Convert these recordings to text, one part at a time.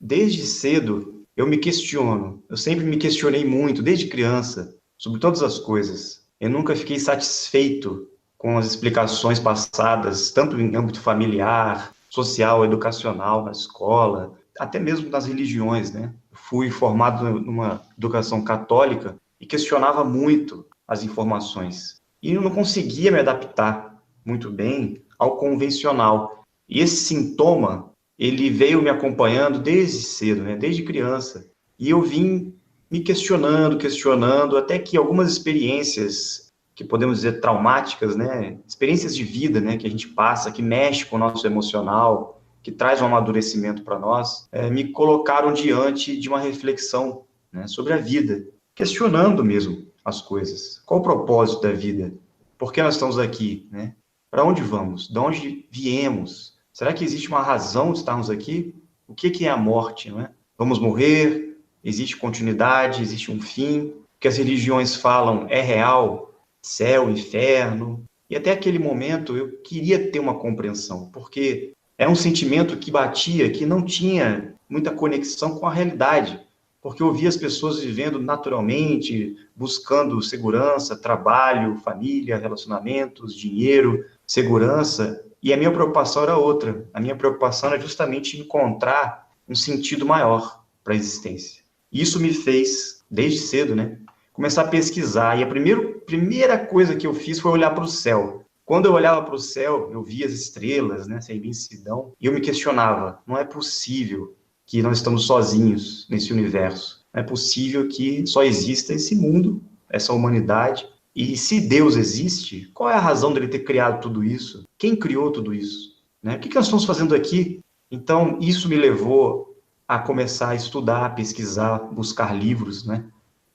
desde cedo, eu me questiono. Eu sempre me questionei muito, desde criança, sobre todas as coisas. Eu nunca fiquei satisfeito com as explicações passadas, tanto em âmbito familiar, social, educacional, na escola, até mesmo nas religiões, né? Fui formado numa educação católica e questionava muito as informações. E eu não conseguia me adaptar muito bem ao convencional. E esse sintoma, ele veio me acompanhando desde cedo, né? Desde criança. E eu vim me questionando, até que algumas experiências que podemos dizer traumáticas, né? Experiências de vida, né? Que a gente passa, que mexe com o nosso emocional, que traz um amadurecimento para nós, me colocaram diante de uma reflexão, né? Sobre a vida, questionando mesmo as coisas. Qual o propósito da vida? Por que nós estamos aqui, né? Para onde vamos? De onde viemos? Será que existe uma razão de estarmos aqui? O que é a morte, não é? Vamos morrer? Existe continuidade? Existe um fim? O que as religiões falam é real? Céu, inferno? E até aquele momento eu queria ter uma compreensão, porque é um sentimento que batia, que não tinha muita conexão com a realidade, porque eu via as pessoas vivendo naturalmente, buscando segurança, trabalho, família, relacionamentos, dinheiro, segurança, e a minha preocupação era outra. A minha preocupação era justamente encontrar um sentido maior para a existência. Isso me fez, desde cedo, né, começar a pesquisar. E a primeira coisa que eu fiz foi olhar para o céu. Quando eu olhava para o céu, eu via as estrelas, né, essa imensidão, e eu me questionava: não é possível que nós estamos sozinhos nesse universo. Não é possível que só exista esse mundo, essa humanidade. E se Deus existe, qual é a razão dele ter criado tudo isso? Quem criou tudo isso? Né? O que nós estamos fazendo aqui? Então, isso me levou a começar a estudar, a pesquisar, buscar livros, né?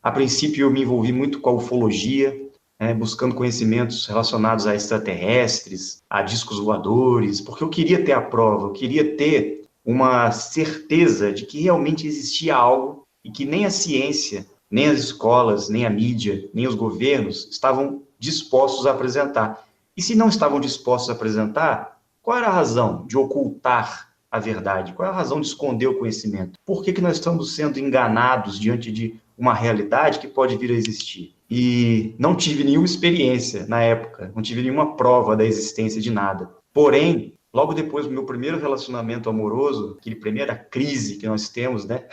A princípio, eu me envolvi muito com a ufologia, né, buscando conhecimentos relacionados a extraterrestres, a discos voadores, porque eu queria ter a prova, eu queria ter uma certeza de que realmente existia algo e que nem a ciência, nem as escolas, nem a mídia, nem os governos estavam dispostos a apresentar. E se não estavam dispostos a apresentar, qual era a razão de ocultar a verdade? Qual é a razão de esconder o conhecimento? Por que nós estamos sendo enganados diante de uma realidade que pode vir a existir? E não tive nenhuma experiência na época, não tive nenhuma prova da existência de nada. Porém, logo depois do meu primeiro relacionamento amoroso, aquele primeira crise que nós temos, né,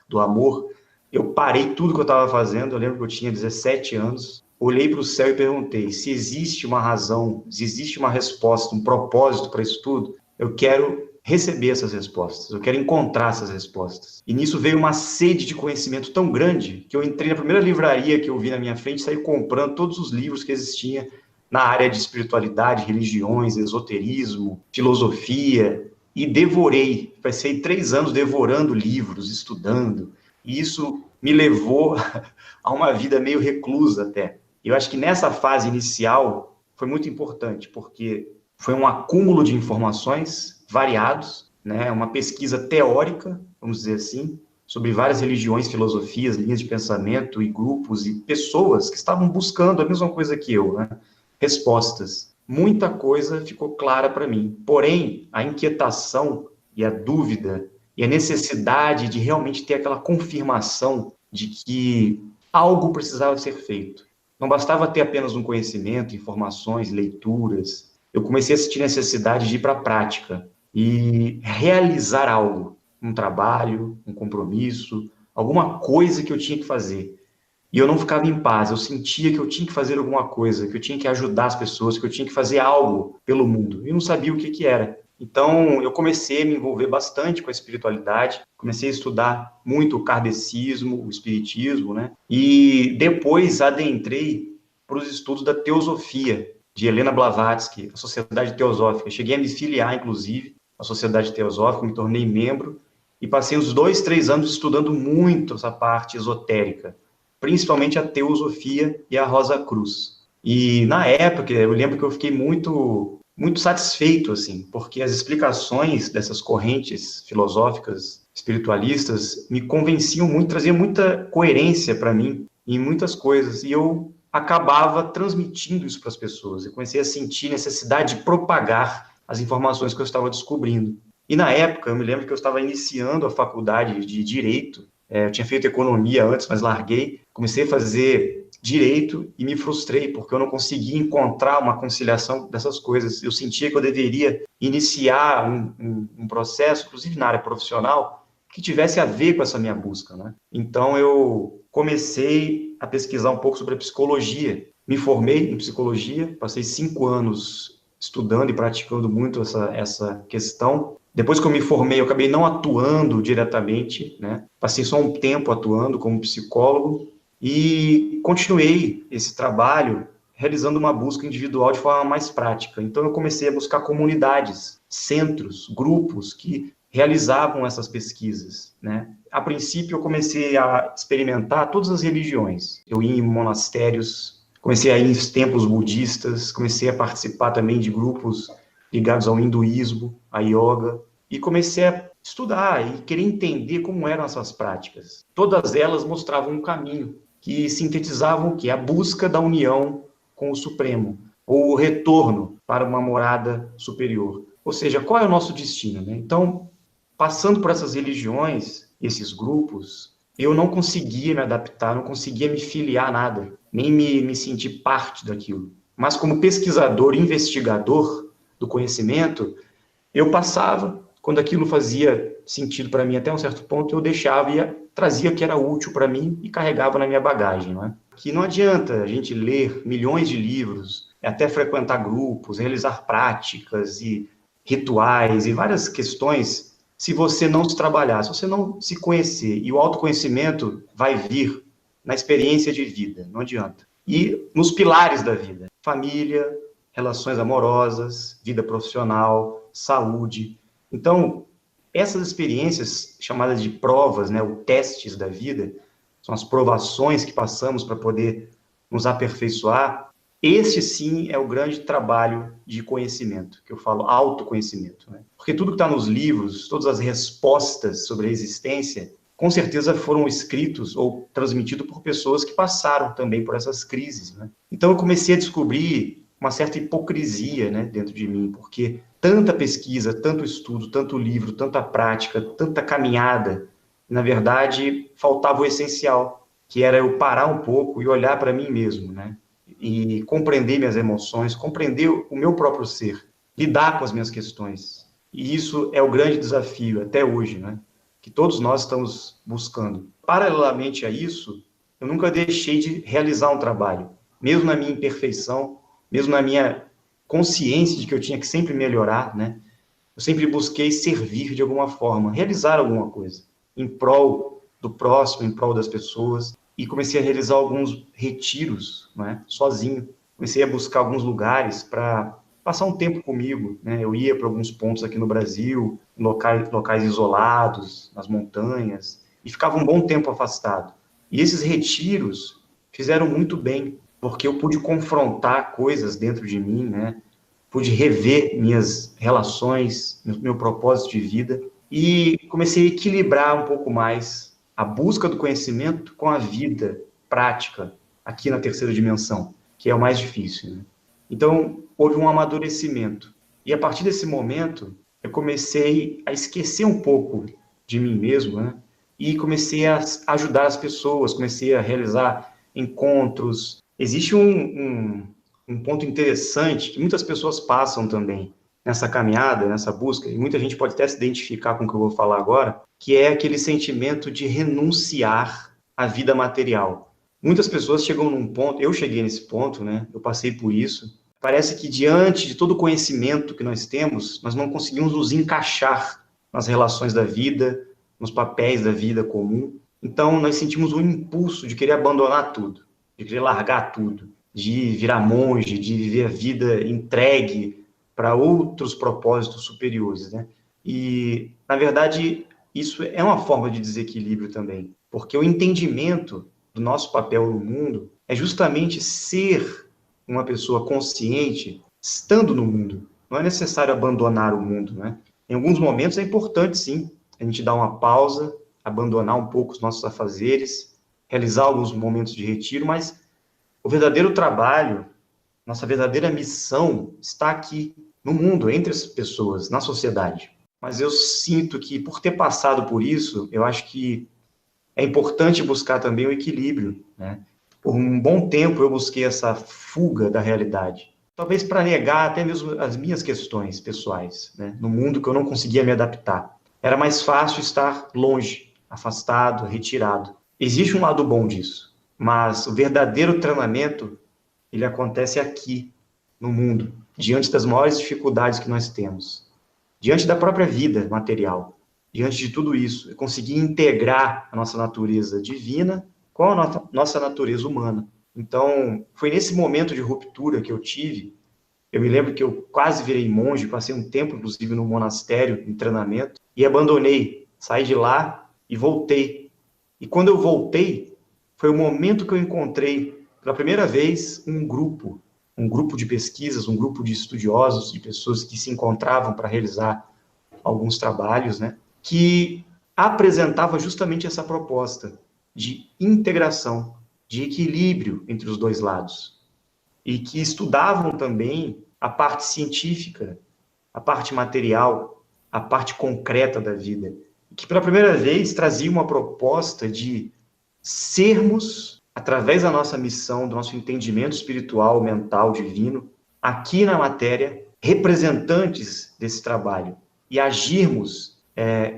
do amor, eu parei tudo que eu estava fazendo. Eu lembro que eu tinha 17 anos, olhei para o céu e perguntei: se existe uma razão, se existe uma resposta, um propósito para isso tudo, eu quero receber essas respostas, eu quero encontrar essas respostas. E nisso veio uma sede de conhecimento tão grande que eu entrei na primeira livraria que eu vi na minha frente, saí comprando todos os livros que existiam na área de espiritualidade, religiões, esoterismo, filosofia, e devorei. Passei 3 anos devorando livros, estudando, e isso me levou a uma vida meio reclusa até. Eu acho que nessa fase inicial foi muito importante, porque foi um acúmulo de informações variados, né? Uma pesquisa teórica, vamos dizer assim, sobre várias religiões, filosofias, linhas de pensamento e grupos e pessoas que estavam buscando a mesma coisa que eu, né? Respostas. Muita coisa ficou clara para mim, porém, a inquietação e a dúvida e a necessidade de realmente ter aquela confirmação de que algo precisava ser feito. Não bastava ter apenas um conhecimento, informações, leituras. Eu comecei a sentir necessidade de ir para a prática e realizar algo, um trabalho, um compromisso, alguma coisa que eu tinha que fazer. E eu não ficava em paz, eu sentia que eu tinha que fazer alguma coisa, que eu tinha que ajudar as pessoas, que eu tinha que fazer algo pelo mundo. E não sabia o que era. Então, eu comecei a me envolver bastante com a espiritualidade, comecei a estudar muito o kardecismo, o espiritismo, né? E depois adentrei para os estudos da teosofia, de Helena Blavatsky, a Sociedade Teosófica. Cheguei a me filiar, inclusive, à Sociedade Teosófica, me tornei membro e passei uns 2, 3 anos estudando muito essa parte esotérica, principalmente a teosofia e a Rosa Cruz. E na época, eu lembro que eu fiquei muito satisfeito, assim, porque as explicações dessas correntes filosóficas, espiritualistas, me convenciam muito, traziam muita coerência para mim em muitas coisas, e eu acabava transmitindo isso para as pessoas. Eu comecei a sentir necessidade de propagar as informações que eu estava descobrindo. E na época, eu me lembro que eu estava iniciando a faculdade de Direito, eu tinha feito Economia antes, mas larguei, comecei a fazer Direito e me frustrei, porque eu não conseguia encontrar uma conciliação dessas coisas. Eu sentia que eu deveria iniciar um processo, inclusive na área profissional, que tivesse a ver com essa minha busca, né? Então, eu comecei a pesquisar um pouco sobre a psicologia. Me formei em psicologia, passei 5 anos estudando e praticando muito essa questão. Depois que eu me formei, eu acabei não atuando diretamente, né? Passei só um tempo atuando como psicólogo e continuei esse trabalho realizando uma busca individual de forma mais prática. Então, eu comecei a buscar comunidades, centros, grupos que realizavam essas pesquisas, né? A princípio, eu comecei a experimentar todas as religiões. Eu ia em monastérios, comecei a ir em templos budistas, comecei a participar também de grupos ligados ao hinduísmo, à yoga, e comecei a estudar e querer entender como eram essas práticas. Todas elas mostravam um caminho que sintetizavam o quê? A busca da união com o Supremo, ou o retorno para uma morada superior. Ou seja, qual é o nosso destino, né? Então, passando por essas religiões, esses grupos, eu não conseguia me adaptar, não conseguia me filiar a nada, nem me sentir parte daquilo. Mas como pesquisador, investigador do conhecimento, eu passava, quando aquilo fazia sentido para mim até um certo ponto, eu deixava e trazia o que era útil para mim e carregava na minha bagagem, não é? Que não adianta a gente ler milhões de livros, até frequentar grupos, realizar práticas e rituais e várias questões, se você não se trabalhar, se você não se conhecer. E o autoconhecimento vai vir na experiência de vida, não adianta. E nos pilares da vida: família, relações amorosas, vida profissional, saúde. Então, essas experiências chamadas de provas, né, ou testes da vida, são as provações que passamos para poder nos aperfeiçoar. Este, sim, é o grande trabalho de conhecimento, que eu falo autoconhecimento, né? Porque tudo que está nos livros, todas as respostas sobre a existência, com certeza foram escritos ou transmitidos por pessoas que passaram também por essas crises, né? Então, eu comecei a descobrir uma certa hipocrisia, né, dentro de mim, porque tanta pesquisa, tanto estudo, tanto livro, tanta prática, tanta caminhada, na verdade, faltava o essencial, que era eu parar um pouco e olhar para mim mesmo, né? E compreender minhas emoções, compreender o meu próprio ser, lidar com as minhas questões. E isso é o grande desafio até hoje, né? Que todos nós estamos buscando. Paralelamente a isso, eu nunca deixei de realizar um trabalho, mesmo na minha imperfeição, mesmo na minha consciência de que eu tinha que sempre melhorar, né? Eu sempre busquei servir de alguma forma, realizar alguma coisa em prol do próximo, em prol das pessoas, e comecei a realizar alguns retiros, né, sozinho. Comecei a buscar alguns lugares para passar um tempo comigo, né? Eu ia para alguns pontos aqui no Brasil, locais isolados, nas montanhas, e ficava um bom tempo afastado. E esses retiros fizeram muito bem, porque eu pude confrontar coisas dentro de mim, né? Pude rever minhas relações, meu propósito de vida, e comecei a equilibrar um pouco mais a busca do conhecimento com a vida prática aqui na terceira dimensão, que é o mais difícil, né? Então, houve um amadurecimento. E a partir desse momento, eu comecei a esquecer um pouco de mim mesmo, né? E comecei a ajudar as pessoas, comecei a realizar encontros. Existe um ponto interessante que muitas pessoas passam também nessa caminhada, nessa busca, e muita gente pode até se identificar com o que eu vou falar agora, que é aquele sentimento de renunciar à vida material. Muitas pessoas chegam num ponto, eu cheguei nesse ponto, né? Eu passei por isso. Parece que diante de todo o conhecimento que nós temos, nós não conseguimos nos encaixar nas relações da vida, nos papéis da vida comum. Então, nós sentimos um impulso de querer abandonar tudo, de querer largar tudo, de virar monge, de viver a vida entregue para outros propósitos superiores, né? E, na verdade, isso é uma forma de desequilíbrio também, porque o entendimento do nosso papel no mundo é justamente ser uma pessoa consciente estando no mundo. Não é necessário abandonar o mundo, né? Em alguns momentos é importante, sim, a gente dar uma pausa, abandonar um pouco os nossos afazeres, realizar alguns momentos de retiro, mas o verdadeiro trabalho, nossa verdadeira missão está aqui, no mundo, entre as pessoas, na sociedade. mas eu sinto que, por ter passado por isso, eu acho que é importante buscar também o equilíbrio, né? Por um bom tempo eu busquei essa fuga da realidade, talvez para negar até mesmo as minhas questões pessoais, né? No mundo que eu não conseguia me adaptar. Era mais fácil estar longe, afastado, retirado. Existe um lado bom disso, mas o verdadeiro treinamento, ele acontece aqui, no mundo, diante das maiores dificuldades que nós temos, diante da própria vida material. Diante de tudo isso, eu consegui integrar a nossa natureza divina com a nossa natureza humana. Então, foi nesse momento de ruptura que eu tive. Eu me lembro que eu quase virei monge, passei um tempo, inclusive, no monastério, em treinamento, e abandonei, saí de lá e voltei. E quando eu voltei, foi o momento que eu encontrei, pela primeira vez, um grupo de pesquisas, um grupo de estudiosos, de pessoas que se encontravam para realizar alguns trabalhos, né, que apresentava justamente essa proposta de integração, de equilíbrio entre os dois lados, e que estudavam também a parte científica, a parte material, a parte concreta da vida, e que pela primeira vez trazia uma proposta de sermos, através da nossa missão, do nosso entendimento espiritual, mental, divino, aqui na matéria, representantes desse trabalho, e agirmos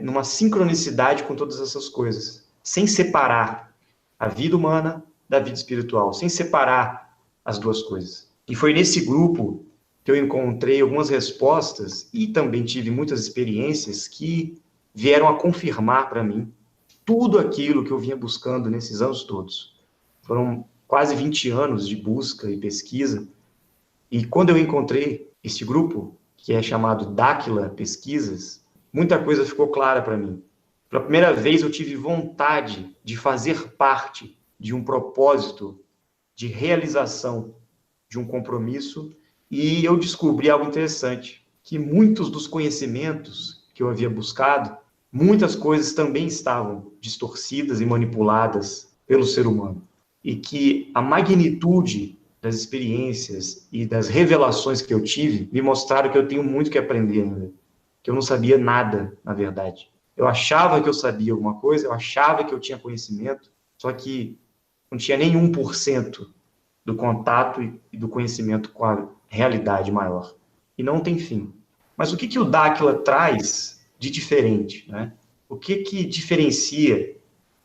numa sincronicidade com todas essas coisas, sem separar a vida humana da vida espiritual, sem separar as duas coisas. E foi nesse grupo que eu encontrei algumas respostas e também tive muitas experiências que vieram a confirmar para mim tudo aquilo que eu vinha buscando nesses anos todos. Foram quase 20 anos de busca e pesquisa, e quando eu encontrei esse grupo, que é chamado Dáquila Pesquisas, muita coisa ficou clara para mim. Pela primeira vez eu tive vontade de fazer parte de um propósito de realização de um compromisso, e eu descobri algo interessante, que muitos dos conhecimentos que eu havia buscado, muitas coisas também estavam distorcidas e manipuladas pelo ser humano, e que a magnitude das experiências e das revelações que eu tive me mostraram que eu tenho muito que aprender ainda, que eu não sabia nada, na verdade. Eu achava que eu sabia alguma coisa, eu achava que eu tinha conhecimento, só que não tinha nem 1% do contato e do conhecimento com a realidade maior. E não tem fim. Mas o que o Dáquila traz de diferente, né? O que diferencia?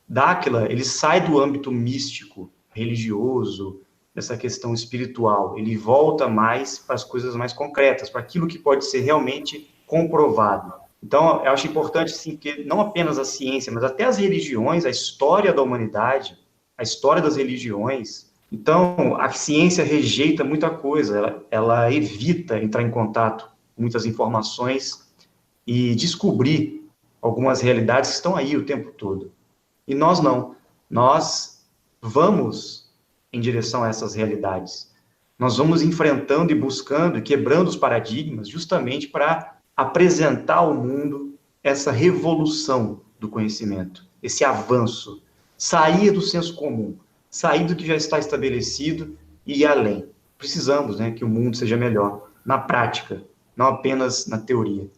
Dáquila, ele sai do âmbito místico, religioso, dessa questão espiritual. Ele volta mais para as coisas mais concretas, para aquilo que pode ser realmente comprovado. Então, eu acho importante, sim, que não apenas a ciência, mas até as religiões, a história da humanidade, a história das religiões. Então, a ciência rejeita muita coisa, ela evita entrar em contato com muitas informações e descobrir algumas realidades que estão aí o tempo todo. E nós não. Nós vamos em direção a essas realidades. Nós vamos enfrentando e buscando e quebrando os paradigmas justamente para apresentar ao mundo essa revolução do conhecimento, esse avanço, sair do senso comum, sair do que já está estabelecido e ir além. Precisamos, né, que o mundo seja melhor, na prática, não apenas na teoria.